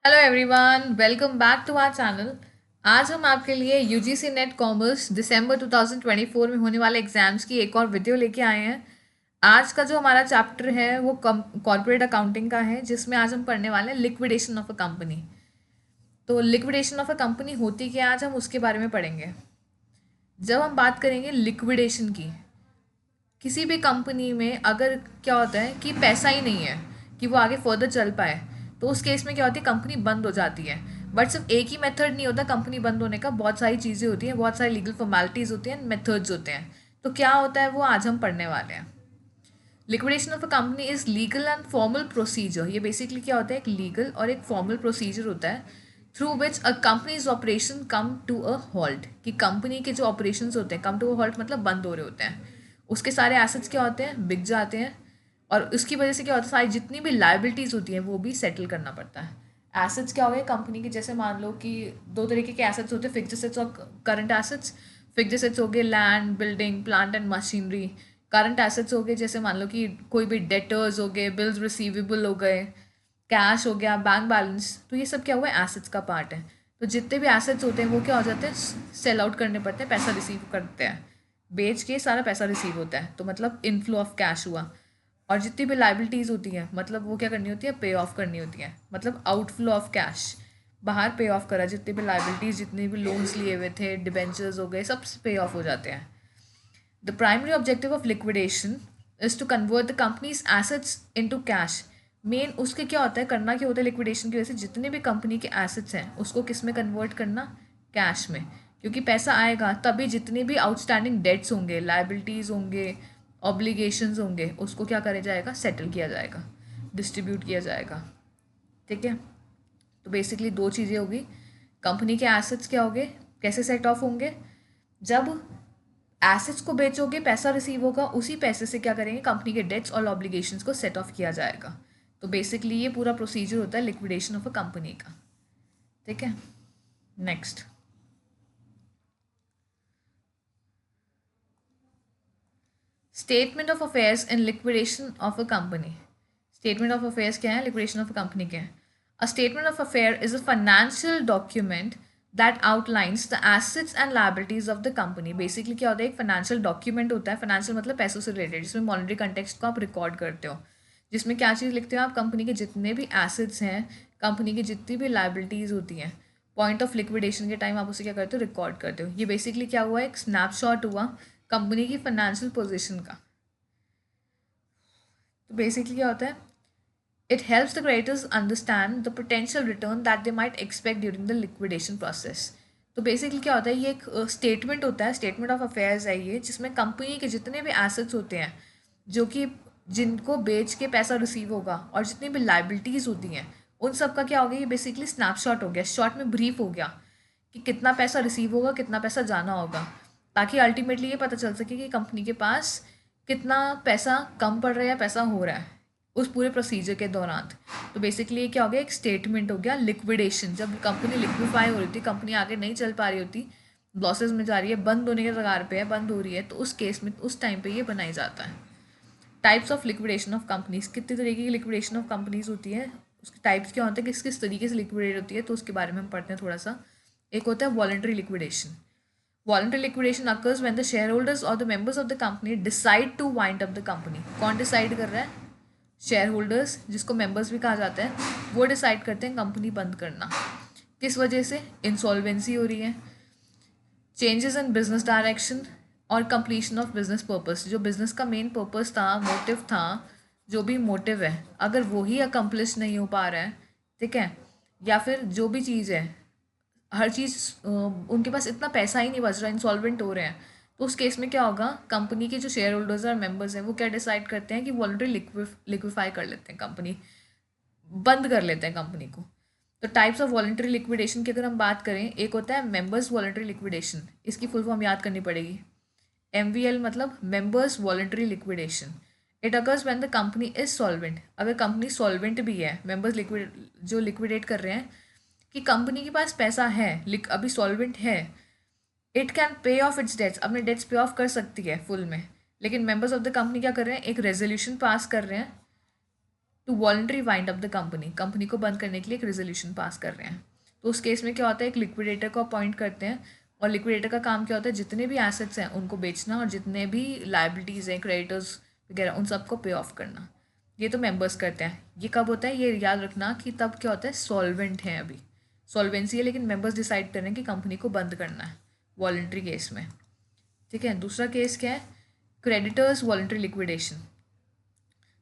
Hello everyone, welcome back to our channel. आज हम आपके लिए यूजीसी नेट कॉमर्स दिसंबर 2024 में होने वाले एग्जाम्स की एक और वीडियो लेके आए हैं। आज का जो हमारा चैप्टर है वो कॉर्पोरेट अकाउंटिंग का है, जिसमें आज हम पढ़ने वाले हैं लिक्विडेशन ऑफ अ कंपनी। तो लिक्विडेशन ऑफ अ कंपनी होती क्या है, आज हम उसके बारे में पढ़ेंगे। जब हम बात करेंगे लिक्विडेशन की, किसी भी कंपनी में अगर क्या होता है कि पैसा ही नहीं है कि वो आगे फर्दर चल पाए, तो उस केस में क्या होती है, कंपनी बंद हो जाती है। बट सिर्फ एक ही मेथड नहीं होता कंपनी बंद होने का, बहुत सारी चीज़ें होती हैं, बहुत सारी लीगल फॉर्मेलिटीज़ होती हैं, मेथड्स होते हैं। तो क्या होता है वो आज हम पढ़ने वाले हैं। Liquidation of a company is legal and formal procedure. ये बेसिकली क्या होता है, एक लीगल और एक फॉर्मल प्रोसीजर होता है through which a company's operation come to a halt. कि कंपनी के जो ऑपरेशंस होते हैं, कम टू अ हॉल्ट मतलब बंद हो रहे होते हैं, उसके सारे एसेट्स क्या होते हैं, बिक जाते हैं। और उसकी वजह से क्या होता है, सारी जितनी भी लाइबिलिटीज़ होती हैं वो भी सेटल करना पड़ता है। एसेट्स क्या हो गए कंपनी के, जैसे मान लो कि दो तरीके के एसेट्स होते हैं, फिक्स्ड एसेट्स और करंट एसेट्स। फिक्स्ड एसेट्स हो गए land, building, plant and machinery. Current assets हो गए जैसे मान लो कि कोई भी डेटर्स हो गए, बिल्स रिसीवेबल हो गए, कैश हो गया, बैंक बैलेंस। तो ये सब क्या हुआ, एसेट्स का पार्ट है। तो जितने भी एसेट्स होते हैं वो क्या हो जाते हैं, सेल आउट करने पड़ते हैं, पैसा रिसीव करते हैं, बेच के सारा पैसा रिसीव होता है, तो मतलब इनफ्लो ऑफ कैश हुआ। और जितनी भी लाइबिलिटीज़ होती हैं मतलब वो क्या करनी होती है, पे ऑफ करनी होती है, मतलब आउटफ्लो ऑफ कैश, बाहर पे ऑफ करा। जितनी भी लाइबिलिटीज़, जितने भी लोन्स लिए हुए थे, डिबेंचर्स हो गए, सब पे ऑफ हो जाते हैं। The primary objective of liquidation is to convert the company's assets into cash. Main उसके क्या होता है, करना क्या होता है लिक्विडेशन की वजह से, जितने भी कंपनी के एसेट्स हैं उसको किस में कन्वर्ट करना, कैश में। क्योंकि पैसा आएगा तभी जितने भी आउटस्टैंडिंग डेट्स होंगे, लाइबिलिटीज़ होंगे, ऑब्लिगेशंस होंगे, उसको क्या करा जाएगा, सेटल किया जाएगा, डिस्ट्रीब्यूट किया जाएगा। ठीक है। तो बेसिकली दो चीज़ें होगी, कंपनी के एसेट्स क्या होंगे, कैसे सेट ऑफ होंगे, जब एसेट्स को बेचोगे पैसा रिसीव होगा, उसी पैसे से क्या करेंगे, कंपनी के डेट्स और ऑब्लिगेशंस को सेट ऑफ किया जाएगा। तो बेसिकली ये पूरा प्रोसीजर होता है लिक्विडेशन ऑफ अ कंपनी का। ठीक है। Next, statement of affairs in liquidation of a company. Statement of affairs क्या है, लिक्विडेशन ऑफ अ कंपनी क्या है। A statement of affair is a financial document that outlines the assets and liabilities of the company. Basically क्या होता है, एक financial document होता है, फाइनेंशियल मतलब पैसों से रिलेटेड, जिसमें मॉनेटरी कंटेक्स्ट को आप रिकॉर्ड करते हो। जिसमें क्या चीज़ लिखते हो आप, कंपनी के जितने भी एसेट्स हैं, कंपनी की जितनी भी लायबिलिटीज़ होती हैं, पॉइंट ऑफ लिक्विडेशन के टाइम आप उसे क्या करते हो, रिकॉर्ड करते हो। ये बेसिकली क्या हुआ, एक स्नैपशॉट हुआ कंपनी की फाइनेंशियल पोजीशन का। तो बेसिकली क्या होता है, it helps the creditors understand the potential return that they might expect during the liquidation process. तो बेसिकली क्या होता है, ये एक स्टेटमेंट होता है, स्टेटमेंट ऑफ अफेयर्स है ये, जिसमें कंपनी के जितने भी एसेट्स होते हैं जो कि जिनको बेच के पैसा रिसीव होगा, और जितनी भी लाइबिलिटीज़ होती हैं उन सब का क्या हो गया, ये बेसिकली स्नैपशॉट हो गया, शॉर्ट में ब्रीफ हो गया कि कितना पैसा रिसीव होगा, कितना पैसा जाना होगा, ताकि अल्टीमेटली ये पता चल सके कि कंपनी के पास कितना पैसा कम पड़ रहा है या पैसा हो रहा है उस पूरे प्रोसीजर के दौरान। तो बेसिकली ये क्या हो गया, एक स्टेटमेंट हो गया लिक्विडेशन। जब कंपनी लिक्विफाई हो रही थी, कंपनी आगे नहीं चल पा रही होती, लॉसेस में जा रही है, बंद होने के कगार पे है, बंद हो रही है, तो उस केस में उस टाइम पे ये बनाई जाता है। Types of liquidation of companies, कितने तरीके की लिक्विडेशन ऑफ कंपनीज होती है, उसके टाइप्स क्या होते हैं, किस किस तरीके से लिक्विडेट होती है, तो उसके बारे में हम पढ़ते हैं थोड़ा सा। एक होता है voluntary liquidation. Voluntary liquidation occurs when the shareholders or the members of the company decide to wind up the company. कौन डिसाइड कर रहा है, शेयर होल्डर्स, जिसको मेंबर्स भी कहा जाता है, वो डिसाइड करते हैं कंपनी बंद करना। किस वजह से, इंसॉल्वेंसी हो रही है, चेंजेस इन बिजनेस डायरेक्शन, और कंप्लीशन ऑफ बिजनेस पर्पस। जो बिजनेस का मेन पर्पस था, मोटिव था, जो भी मोटिव है, अगर वही अकम्प्लिश नहीं हो पा रहा है, ठीक है, या फिर जो भी चीज़ है, हर चीज़ उनके पास इतना पैसा ही नहीं बच रहा, इंसॉल्वेंट हो रहे हैं, तो उस केस में क्या होगा, कंपनी के जो शेयर होल्डर्स और मेंबर्स हैं वो क्या डिसाइड करते हैं कि वॉलंटरी लिक्विफाई कर लेते हैं कंपनी, बंद कर लेते हैं कंपनी को। तो टाइप्स ऑफ वॉलंटरी लिक्विडेशन की अगर हम बात करें, एक होता है मेंबर्स वॉलंटरी लिक्विडेशन, इसकी फुल फॉर्म याद करनी पड़ेगी। MVL मतलब members voluntary liquidation. It occurs when the company is solvent. अगर कंपनी सॉल्वेंट भी है, मेंबर्स लिक्विड जो लिक्विडेट कर रहे हैं, कि कंपनी के पास पैसा है, अभी सॉल्वेंट है, it can pay off its debts, अपने डेट्स पे ऑफ कर सकती है फुल में। लेकिन मेंबर्स ऑफ द कंपनी क्या कर रहे हैं, एक रेजोल्यूशन पास कर रहे हैं to voluntary wind up the company, company को बंद करने के लिए एक रेजोल्यूशन पास कर रहे हैं। तो उस केस में क्या होता है, एक लिक्विडेटर को अपॉइंट करते हैं और लिक्विडेटर का काम क्या होता है, जितने भी एसेट्स हैं उनको बेचना और जितने भी लाइबिलिटीज़ हैं, क्रेडिटर्स वगैरह, उन सबको पे ऑफ करना। ये तो मेंबर्स करते हैं। ये कब होता है, ये याद रखना कि तब क्या होता है, सॉल्वेंट है, अभी सॉल्वेंसी है, लेकिन मेंबर्स डिसाइड करें कि कंपनी को बंद करना है वॉलंटरी केस में। ठीक है, दूसरा केस क्या है, creditors voluntary liquidation.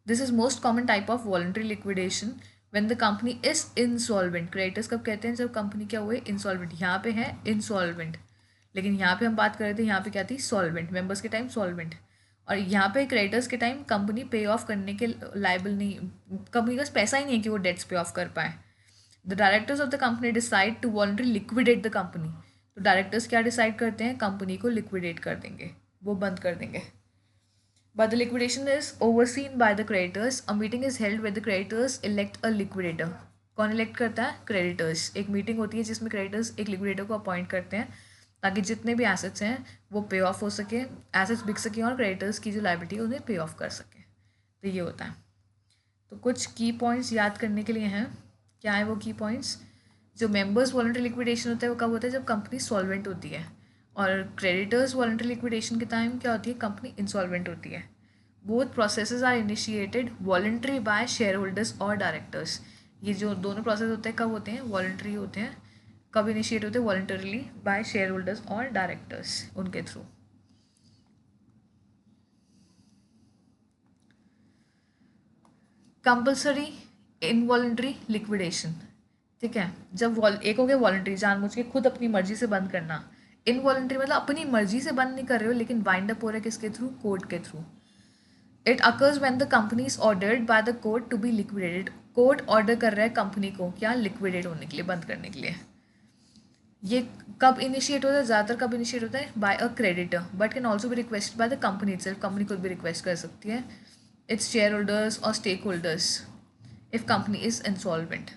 This is most common type of voluntary liquidation when the company is insolvent. Creditors कब कहते हैं, जब कंपनी क्या हुए, इंसॉल्वेंट। यहाँ पे है इंसॉल्वेंट, लेकिन यहाँ पे हम बात कर रहे थे, यहाँ पे क्या थी, सॉल्वेंट। मेंबर्स के टाइम सॉल्वेंट, और यहाँ पे क्रेडिटर्स के टाइम कंपनी पे ऑफ करने के लायबल नहीं, कंपनी के पास पैसा ही नहीं है कि वो डेट्स पे ऑफ कर पाए। The directors of the company decide to voluntary liquidate the company. तो डायरेक्टर्स क्या डिसाइड करते हैं, कंपनी को लिक्विडेट कर देंगे, वो बंद कर देंगे। But the liquidation is overseen by the creditors. A meeting is held where the creditors elect a liquidator. कौन इलेक्ट करता है, क्रेडिटर्स। एक मीटिंग होती है जिसमें क्रेडिटर्स एक लिक्विडेटर को अपॉइंट करते हैं ताकि जितने भी एसेट्स हैं वो पे ऑफ हो सके, एसेट्स बिक सकें और क्रेडिटर्स की जो लायबिलिटी है उन्हें पे ऑफ कर सके। तो ये होता है। तो कुछ की पॉइंट्स याद करने के लिए हैं। क्या है वो की पॉइंट्स, जो मेंबर्स वॉलंटरी लिक्विडेशन होता है वो कब होता है, जब कंपनी सॉल्वेंट होती है, और क्रेडिटर्स वॉलंटरी लिक्विडेशन के टाइम क्या होती है, कंपनी इंसॉल्वेंट होती है। Both processes are initiated voluntary by share holders और डायरेक्टर्स। ये जो दोनों प्रोसेस होते हैं कब होते हैं, वॉलंटरी होते हैं। कब इनिशिएट होते हैं, वॉलंटरीली बाय शेयर होल्डर्स और डायरेक्टर्स, उनके थ्रू। Compulsory involuntary liquidation. ठीक है, जब एक हो गया वॉलंटरी, जानबूझ के खुद अपनी मर्जी से बंद करना। इनवॉलंटरी मतलब अपनी मर्जी से बंद नहीं कर रहे हो, लेकिन वाइंड अप हो रहा है किसके थ्रू, कोर्ट के through. It occurs when the company is ordered by the court to be liquidated. Court order कर रहा है कंपनी को क्या, लिक्विडेट होने के लिए, बंद करने के लिए। ये कब इनिशिएट होता है, ज़्यादातर कब इनिशिएट होता है, by a creditor, but can also be request by the company itself. Company खुद भी रिक्वेस्ट कर सकती है इट्स शेयर होल्डर्स और stake holders if company is insolvent.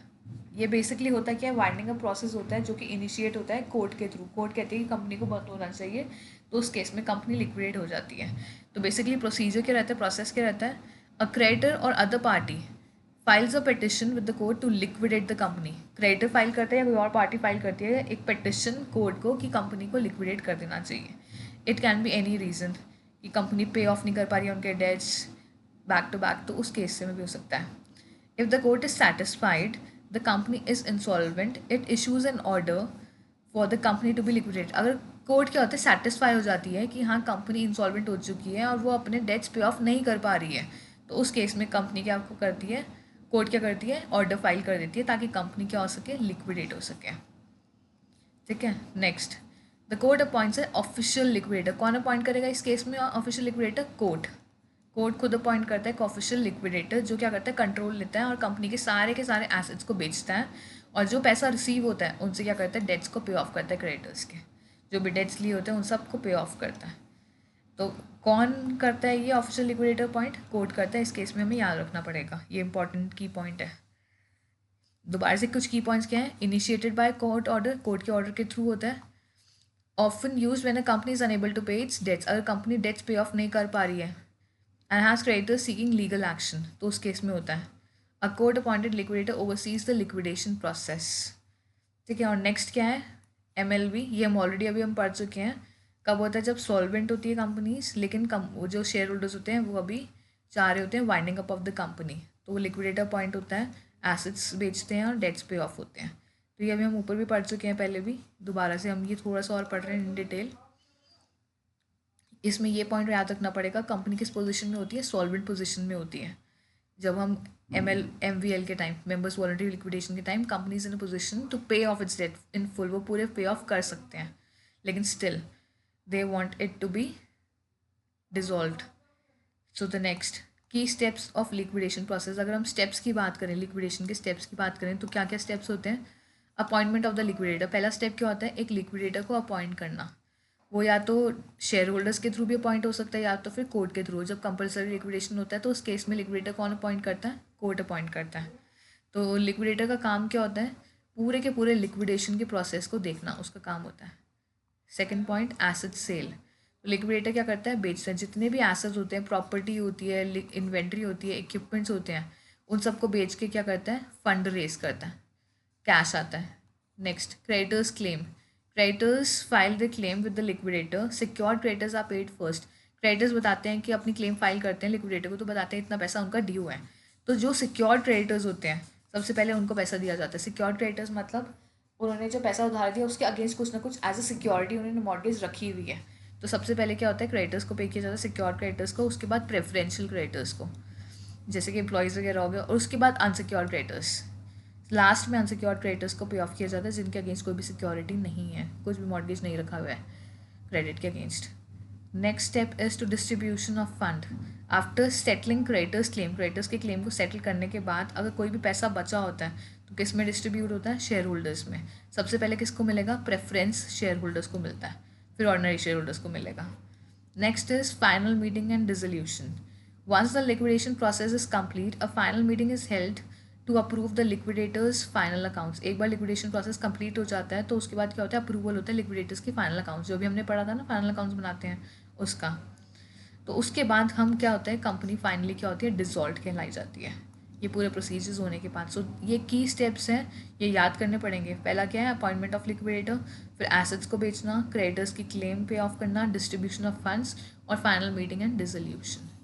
ये बेसिकली होता है क्या, वाइंडिंग अप प्रोसेस होता है जो कि इनिशिएट होता है कोर्ट के थ्रू। कोर्ट कहती है कि कंपनी को बंद होना चाहिए, तो उस केस में कंपनी लिक्विडेट हो जाती है। तो बेसिकली प्रोसीजर क्या रहता है, प्रोसेस क्या रहता है, अ क्रेडिटर और other party files a petition with the court to liquidate the company. Creditor file करता है या कोई और पार्टी फाइल करती है एक पिटिशन कोर्ट को कि कंपनी को लिक्विडेट कर देना चाहिए। It can be any reason कि कंपनी पे ऑफ नहीं कर पा रही है उनके डेट्स बैक टू बैक, तो उस केस से में भी हो सकता है। If the court is satisfied the company is insolvent it issues an order for the company to be liquidate. अगर कोर्ट क्या होता है, सेटिस्फाई हो जाती है कि हाँ कंपनी इंसॉल्वेंट हो चुकी है और वो अपने डेट्स पे ऑफ नहीं कर पा रही है, तो उस केस में कंपनी क्या करती है, कोर्ट क्या करती है, ऑर्डर फाइल कर देती है ताकि कंपनी क्या हो सके, लिक्विडेट हो सके। ठीक है, next, the court appoints official liquidator. कौन अपॉइंट करेगा इस केस में ऑफिशियल लिक्विडेटर, कोर्ट। कोर्ट खुद अपॉइंट करता है एक ऑफिशियल लिक्विडेटर जो क्या करता है, कंट्रोल लेता है और कंपनी के सारे एसेट्स को बेचता है, और जो पैसा रिसीव होता है उनसे क्या करता है, डेट्स को पे ऑफ करता है, क्रेडिटर्स के जो भी डेट्स लिए होते हैं उन सबको पे ऑफ करता है। तो कौन करता है ये ऑफिशियल लिक्विडेटर पॉइंट, कोर्ट करता है। इस केस में हमें याद रखना पड़ेगा, ये इंपॉर्टेंट की पॉइंट है। दोबारा से कुछ की पॉइंट्स क्या है, initiated by court order, court के ऑर्डर के थ्रू होता है। Often use when a company is unable to pay its debts, अगर कंपनी डेट्स पे ऑफ नहीं कर पा रही है, and has creditors seeking legal action, तो उस केस में होता है। A court appointed liquidator oversees the liquidation process. ठीक है, और नेक्स्ट क्या है, MLB। ये हम ऑलरेडी हम पढ़ चुके हैं। कब होता है, जब सॉल्वेंट होती है कंपनीज, लेकिन वो जो शेयर होल्डर्स होते हैं वो अभी चाह रहे होते हैं winding up of the company, तो वो लिक्विडेटर पॉइंट होता है, एसेट्स बेचते हैं और डेट्स पे ऑफ होते हैं। तो ये अभी हम ऊपर भी पढ़ चुके हैं पहले भी, दोबारा से हम ये थोड़ा सा और पढ़ रहे हैं इन डिटेल। इसमें ये पॉइंट याद रखना पड़ेगा, कंपनी किस पोजीशन में होती है, सॉल्वेंट पोजीशन में होती है। जब हम MVL के टाइम, मेंबर्स वॉलंटरी लिक्विडेशन के time, companies in position to pay off its debt in full, वो पूरे पे ऑफ कर सकते हैं, लेकिन still they want it to be dissolved. So the next, key steps of liquidation process. अगर हम steps की बात करें, लिक्विडेशन के स्टेप्स की बात करें, तो क्या क्या स्टेप्स होते हैं, अपॉइंटमेंट ऑफ द लिक्विडेटर। पहला स्टेप क्या होता है, एक लिक्विडेटर को अपॉइंट करना। वो या तो शेयर होल्डर्स के थ्रू भी अपॉइंट हो सकता है या तो फिर कोर्ट के थ्रू। जब कंपलसरी लिक्विडेशन होता है तो उस केस में लिक्विडेटर कौन अपॉइंट करता है, कोर्ट अपॉइंट करता है। तो लिक्विडेटर का काम क्या होता है, पूरे के पूरे लिक्विडेशन के प्रोसेस को देखना, उसका काम होता है। Second point, asset sale. Liquidator क्या करता है, बेचता है। जितने भी एसेट्स होते हैं, प्रॉपर्टी होती है, इन्वेंट्री होती है, इक्विपमेंट्स होते हैं, उन सबको बेच के क्या करता है, फंड रेज करता है, कैश आता है। Next, creditors claim. Creditors file the claim with the liquidator, secured creditors are paid first. Creditors बताते हैं कि अपनी क्लेम फाइल करते हैं लिक्विडेटर को, तो बताते हैं इतना पैसा उनका ड्यू है। तो जो सिक्योर्ड क्रेडिटर्स होते हैं सबसे पहले उनको पैसा दिया जाता है। सिक्योर्ड क्रेडिटर्स मतलब उन्होंने जो पैसा उधार दिया उसके अगेंस्ट कुछ ना कुछ एज अ सिक्योरिटी उन्होंने मॉर्गेज रखी हुई है। तो सबसे पहले क्या होता है, क्रेडिटर्स को पे किया जाता है, सिक्योर्ड क्रेडिटर्स को, उसके बाद प्रेफरेंशियल क्रेडिटर्स को जैसे कि एम्प्लॉयज़ वगैरह हो गया, और उसके बाद अनसिक्योर्ड क्रेडिटर्स। लास्ट में अनसिक्योर्ड क्रेडिटर्स को पे ऑफ किया जाता है जिनके अगेंस्ट कोई भी सिक्योरिटी नहीं है, कुछ भी मॉर्गेज नहीं रखा हुआ है क्रेडिट के against. Next step is to distribution of fund. After settling creditors claim, creditors के क्लेम को सेटल करने के बाद अगर कोई भी पैसा बचा होता है तो किस में डिस्ट्रीब्यूट होता है, शेयर होल्डर्स में। सबसे पहले किसको मिलेगा, प्रेफरेंस शेयर होल्डर्स को मिलता है, फिर ऑर्डिनरी शेयर होल्डर्स को मिलेगा। Next is final meeting and dissolution. Once the liquidation process is complete, a final meeting is held to approve the liquidators final accounts. एक बार liquidation process complete हो जाता है तो उसके बाद क्या होता है, अप्रूवल होता है liquidators की final accounts, जो भी हमने पढ़ा था ना final accounts बनाते हैं उसका। तो उसके बाद हम क्या होता है, कंपनी फाइनली क्या होती है, डिसॉल्व कहलाई जाती है। ये पूरे प्रोसीजर्स होने के बाद सो ये की स्टेप्स हैं, ये याद करने पड़ेंगे। पहला क्या है, अपॉइंटमेंट ऑफ लिक्विडेटर, फिर एसेट्स को बेचना, क्रेडिटर्स की क्लेम पे ऑफ करना, डिस्ट्रीब्यूशन ऑफ फंड्स, और final meeting and dissolution.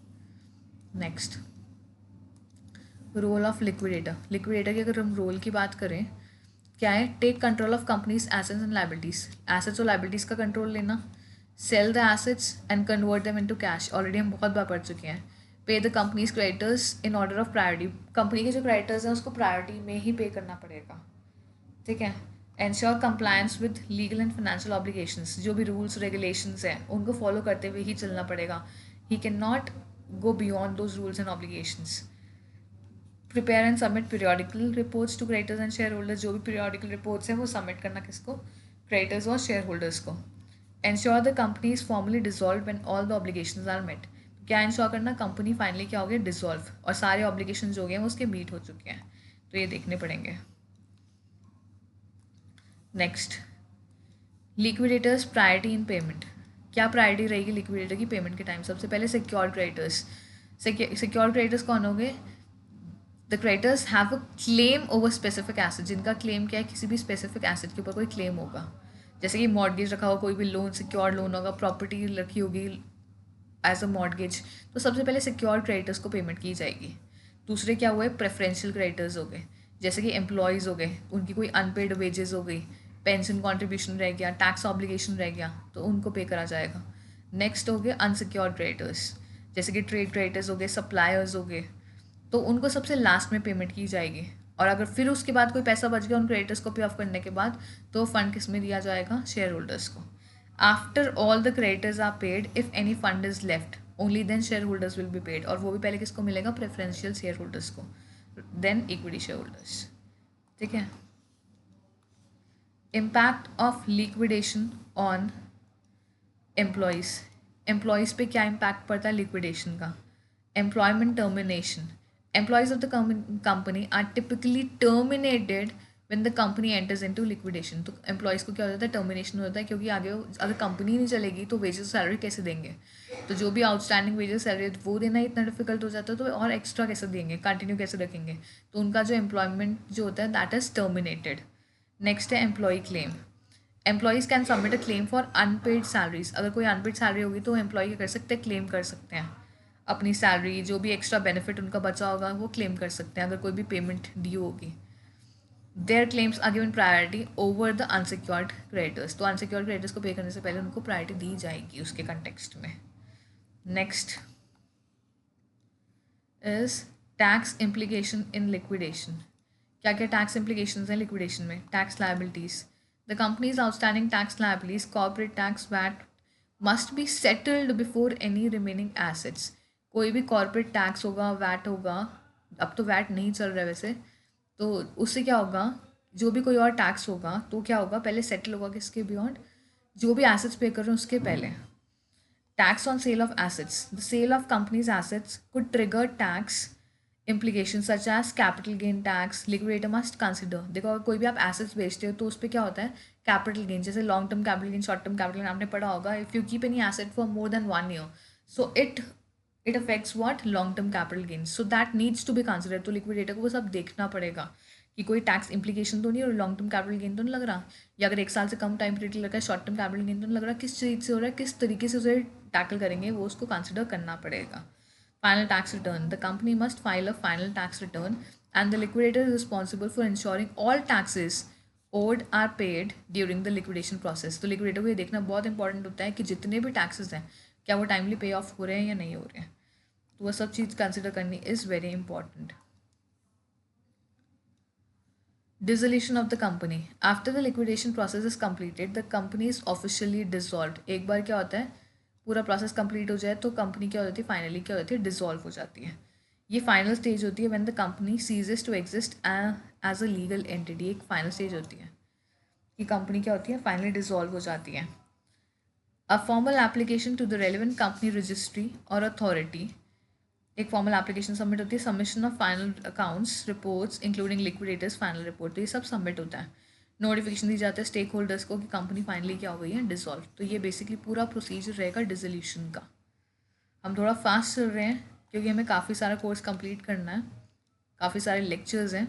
Next, role of liquidator. Liquidator की अगर हम रोल की बात करें, क्या है, take control of company's assets and liabilities. Assets और लाइबिलिटीज़ का कंट्रोल लेना, sell the assets and convert them into cash, already हम बहुत बार पढ़ चुके हैं। Pay the companies creditors in order of priority, company के जो क्रेडिटर्स हैं उसको प्रायोरिटी में ही पे करना पड़ेगा, ठीक है। Ensure compliance with legal and financial obligations, जो भी रूल्स रेगुलेशंस हैं उनको फॉलो करते हुए ही चलना पड़ेगा। He can not go beyond those rules and obligations. Prepare and submit periodical reports to creditors and shareholders, जो भी periodical reports हैं वो submit करना किसको, creditors और shareholders को। Ensure the company is formally dissolved when all the obligations are met, क्या ensure करना, कंपनी फाइनली क्या हो गया, डिसॉल्व, और सारे ऑब्लिगेशन जो हो गए हैं वो उसके मीट हो चुके हैं, तो ये देखने पड़ेंगे। नेक्स्ट, लिक्विडेटर्स प्रायोरिटी इन पेमेंट। क्या प्रायोरिटी रहेगी लिक्विडेटर की पेमेंट के टाइम, सबसे पहले सिक्योर्ड क्रेडिटर्स। सिक्योर्ड क्रेडिटर्स कौन होंगे, the creditors have a claim over specific asset, जिनका क्लेम क्या है, किसी भी स्पेसिफिक एसेट के ऊपर कोई क्लेम होगा, जैसे कि मॉर्गेज रखा होगा, कोई भी लोन, सिक्योर्ड लोन होगा, प्रॉपर्टी रखी होगी एज अ मॉर्गेज, तो सबसे पहले सिक्योर्ड क्रेडिटर्स को पेमेंट की जाएगी। दूसरे क्या हुए, प्रेफरेंशियल क्रेडिटर्स हो गए, जैसे कि एम्प्लॉयज़ हो गए, उनकी कोई अनपेड वेजेस हो गई, पेंशन कॉन्ट्रीब्यूशन रह गया, टैक्स ऑब्लिगेशन रह गया, तो उनको पे करा जाएगा। नेक्स्ट हो गए अनसिक्योर्ड क्रेडिटर्स, जैसे कि ट्रेड क्रेडिटर्स हो गए, सप्लायर्स हो गए, तो उनको सबसे लास्ट में पेमेंट की जाएगी। और अगर फिर उसके बाद कोई पैसा बच गया उन क्रेडिटर्स को पे ऑफ करने के बाद, तो फंड किस में दिया जाएगा, शेयर होल्डर्स को। After all the creditors are paid, if any fund is left only then share holders will be paid, और वो भी पहले किसको मिलेगा, प्रेफरेंशियल शेयर होल्डर्स को, देन इक्विटी शेयर होल्डर्स, ठीक है। Impact of liquidation on employees. Employees पे क्या इम्पैक्ट पड़ता है लिक्विडेशन का, employment termination. Employees of the company are typically terminated when the company enters into liquidation. तो एम्प्लॉयज़ को क्या हो जाता है, टर्मिनेशन होता है, क्योंकि आगे अगर कंपनी नहीं चलेगी तो वेजेस सैलरी कैसे देंगे, तो जो भी आउटस्टैंडिंग वेजेस सैलरी वो देना इतना डिफिकल्ट हो जाता है, तो और एक्स्ट्रा कैसे देंगे, कंटिन्यू कैसे रखेंगे, तो उनका जो एम्प्लॉयमेंट जो होता है दैट इज़ टर्मिनेटेड। नेक्स्ट है employee claim. Employees can submit a claim for unpaid salaries, अगर कोई अनपेड सैलरी होगी तो एम्प्लॉय क्या कर सकते हैं, क्लेम कर सकते हैं अपनी सैलरी, जो भी एक्स्ट्रा बेनिफिट उनका बचा होगा वो क्लेम कर सकते हैं अगर कोई भी पेमेंट ड्यू होगी। Their claims are given priority over the unsecured creditors, तो अनसिक्योर्ड क्रेडिटर्स को पे करने से पहले उनको प्रायोरिटी दी जाएगी उसके कंटेक्स्ट में। Next is tax implication in liquidation. क्या क्या टैक्स इम्प्लीकेशन हैं लिक्विडेशन में, tax liabilities. The company's outstanding tax liabilities, corporate tax, VAT must be settled before any remaining assets. कोई भी कॉर्पोरेट टैक्स होगा, वैट होगा, अब तो वैट नहीं चल रहा है वैसे, तो उससे क्या होगा, जो भी कोई और टैक्स होगा तो क्या होगा, पहले सेटल होगा किसके बियॉन्ड, जो भी एसेट्स पे कर रहे हैं उसके पहले। Tax on sale of assets, the sale of company's assets could trigger tax implications such as capital gain tax, liquidator must consider। देखो अगर कोई भी आप assets बेचते हो तो उस पर क्या होता है, कैपिटल गेन, जैसे long term capital gain, short term capital gain आपने पढ़ा होगा, if you keep any asset for more than 1 year, so it it affects what, long term capital gains, so that needs to be consider. तो liquidator को वो सब देखना पड़ेगा कि कोई टैक्स इंप्लीकेशन तो नहीं और लॉन्ग टर्म कैपिटल गेन तो नहीं लग रहा, या अगर 1 साल से कम टाइम पीरियड लग रहा है शॉर्ट टर्म कैपिटल गेन तो नहीं लग रहा, किस चीज़ से हो रहा है, किस तरीके से उसे टैकल करेंगे वो उसको कंसिडर करना पड़ेगा। Final tax return, the company must file a final tax return and the liquidator is responsible for ensuring all taxes owed are paid during the liquidation process. तो लिक्विडेटर को ये देखना बहुत इंपॉर्टेंट होता है कि जितने भी टैक्सेस हैं क्या वो टाइमली पे ऑफ हो रहे हैं या नहीं हो रहे हैं, तो वह सब चीज़ कंसिडर करनी is very important. Dissolution of the company. After the liquidation process is completed, the company is officially dissolved. एक बार क्या होता है, पूरा प्रोसेस कंप्लीट हो जाए तो कंपनी क्या हो जाती है, फाइनली क्या हो जाती है, डिसॉल्व हो जाती है। ये फाइनल स्टेज होती है when the company ceases to exist as a legal entity. एक फाइनल स्टेज होती है कि कंपनी क्या होती है, फाइनली डिसॉल्व हो जाती है। A formal application to the relevant company registry और अथॉरिटी, एक फॉर्मल एप्लीकेशन सबमिट होती है। Submission of final accounts reports including liquidator's final report, तो ये सब सबमिट होता है। नोटिफिकेशन दी जाता है स्टेक होल्डर्स को कि कंपनी फाइनली क्या हो गई है, डिसॉल्व। तो ये बेसिकली पूरा प्रोसीजर रहेगा डिसोल्यूशन का। हम थोड़ा फास्ट चल रहे हैं क्योंकि हमें काफ़ी सारा कोर्स कंप्लीट करना है, काफ़ी सारे लेक्चर्स हैं,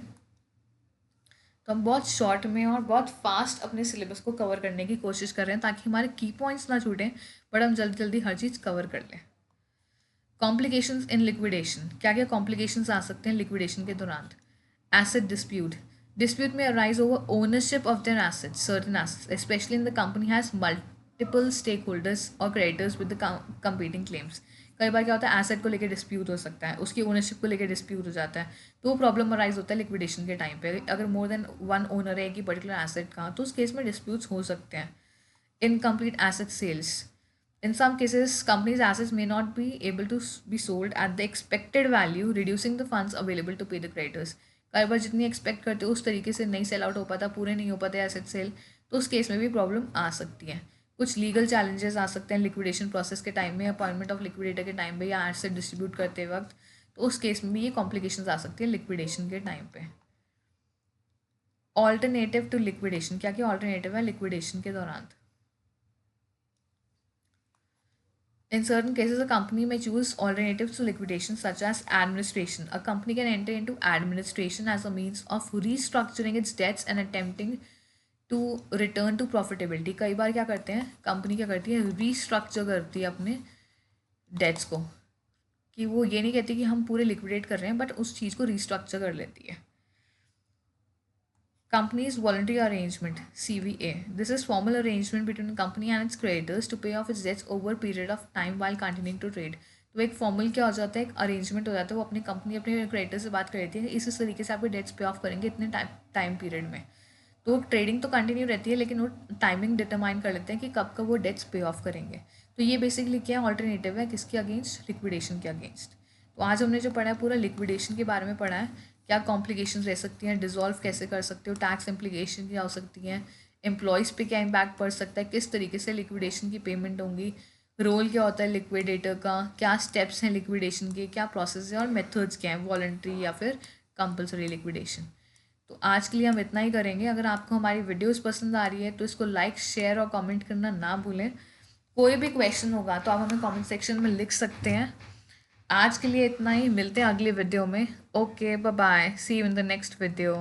तो हम बहुत शॉर्ट में और बहुत फास्ट अपने सिलेबस को कवर करने की कोशिश कर रहे हैं ताकि हमारे की पॉइंट्स ना छूटें, बट हम जल्दी जल्दी हर चीज़ कवर कर लें। कॉम्प्लिकेशंस इन लिक्विडेशन, क्या क्या कॉम्प्लिकेशंस आ सकते हैं लिक्विडेशन के दौरान। एसेट डिस्प्यूट, डिस्प्यूट में arise over ownership of their assets, certain assets specially in the company has multiple stake holders और creditors with the competing claims. कई बार क्या होता है, एसेट को लेकर डिस्प्यूट हो सकता है, उसकी ओनरशिप को लेकर डिस्प्यूट हो जाता है, तो वो प्रॉब्लम अराइज होता है लिक्विडेशन के टाइम पे। अगर मोर देन वन ओनर है कि पर्टिकुलर एसेट का, तो उस केस में डिस्प्यूट्स हो सकते हैं। Incomplete asset sales, in some cases companies assets may not be able to be sold at the expected value, reducing the funds available to pay the creditors। कई बार जितनी expect करते हो उस तरीके से नहीं सेल आउट हो पाता, पूरे नहीं हो पाते एसेट सेल, तो उस केस में भी प्रॉब्लम आ सकती है। कुछ लीगल चैलेंजेस आ सकते हैं लिक्विडेशन प्रोसेस के टाइम में, अपॉइंटमेंट ऑफ लिक्विडेटर के टाइम पे, या एसेट डिस्ट्रीब्यूट करते वक्त, तो उस केस में भी ये कॉम्प्लिकेशंस आ सकती है लिक्विडेशन के टाइम पे। ऑल्टरनेटिव टू लिक्विडेशन, क्या क्या ऑल्टरनेटिव है लिक्विडेशन के दौरान। In certain cases, a company may choose alternatives to liquidation, such as administration. A company can enter into administration as a means of restructuring its debts and attempting to return to profitability. कई बार क्या करते हैं, company क्या करती है, restructure करती है अपने डेट्स को, कि वो ये नहीं कहती कि हम पूरे लिक्विडेट कर रहे हैं, बट उस चीज़ को रीस्ट्रक्चर कर लेती है। Company's voluntary arrangement, CVA. This is formal arrangement between a company and its creditors to pay off its debts over a period of time while continuing to trade. तो एक फॉर्मल क्या हो जाता है, एक अरेंजमेंट हो जाता है, वो अपनी कंपनी अपने क्रेडिटर से बात कर लेती है कि इस तरीके से आपके डेट्स पे ऑफ करेंगे इतने टाइम पीरियड में। तो ट्रेडिंग तो कंटिन्यू रहती है, लेकिन वो टाइमिंग डिटरमाइन कर लेते हैं कि कब कब वो डेट्स पे ऑफ करेंगे। तो ये बेसिकली क्या ऑल्टरनेटिव है, किसके अगेंस्ट, लिक्विडेशन के अगेंस्ट। तो आज हमने जो पढ़ा है पूरा लिक्विडेशन के बारे में पढ़ा है, क्या कॉम्प्लिकेशन रह सकती हैं, डिज़ोल्व कैसे कर सकते हो, टैक्स इम्प्लीकेशन क्या हो सकती हैं, एम्प्लॉयज़ पे क्या इम्पैक्ट पड़ सकता है, किस तरीके से लिक्विडेशन की पेमेंट होंगी, रोल क्या होता है लिक्विडेटर का, क्या स्टेप्स हैं लिक्विडेशन के, क्या प्रोसेस है और मेथड्स क्या हैं, वॉलंटरी या फिर कंपलसरी लिक्विडेशन। तो आज के लिए हम इतना ही करेंगे। अगर आपको हमारी वीडियोस पसंद आ रही है तो इसको लाइक, शेयर और कमेंट करना ना भूलें। कोई भी क्वेश्चन होगा तो आप हमें कमेंट सेक्शन में लिख सकते हैं। आज के लिए इतना ही, मिलते हैं अगले वीडियो में। Okay, bye bye, see you in the next video.